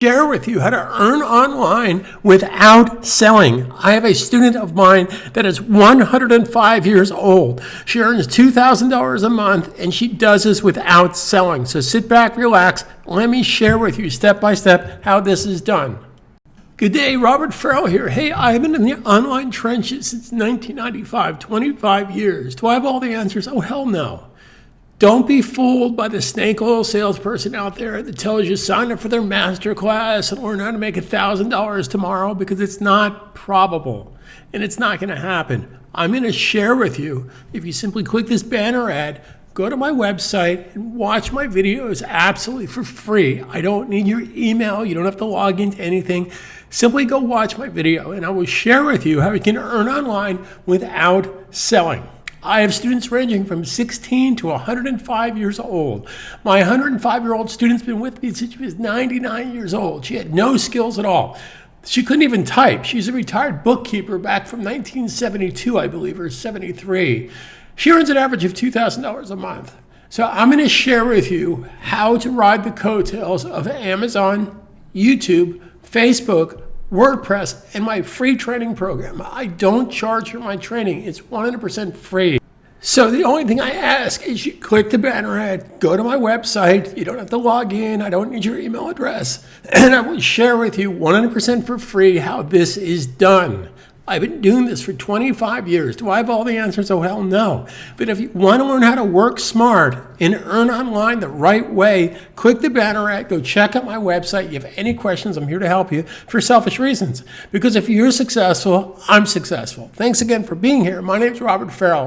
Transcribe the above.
Share with you how to earn online without selling. I have a student of mine that is 105 years old. She earns $2,000 a month and she does this without selling. So sit back, relax. Let me share with you step by step how this is done. Good day, Robert Farrell here. Hey, I've been in the online trenches since 1995, 25 years. Do I have all the answers? Oh, hell no. Don't be fooled by the snake oil salesperson out there that tells you sign up for their masterclass and learn how to make $1,000 tomorrow, because it's not probable and it's not going to happen. I'm going to share with you, if you simply click this banner ad, go to my website and watch my videos absolutely for free. I don't need your email. You don't have to log into anything. Simply go watch my video and I will share with you how you can earn online without selling. I have students ranging from 16 to 105 years old. My 105-year-old student's been with me since she was 99 years old. She had no skills at all. She couldn't even type. She's a retired bookkeeper back from 1972, I believe, or 73. She earns an average of $2,000 a month. So I'm going to share with you how to ride the coattails of Amazon, YouTube, Facebook, WordPress, and my free training program. I don't charge for my training. It's 100% free. So the only thing I ask is you click the banner ad, go to my website. You don't have to log in. I don't need your email address. And I will share with you 100% for free how this is done. I've been doing this for 25 years. Do I have all the answers? Oh, hell no. But if you want to learn how to work smart and earn online the right way, click the banner ad, go check out my website. If you have any questions, I'm here to help you for selfish reasons. Because if you're successful, I'm successful. Thanks again for being here. My name is Robert Farrell.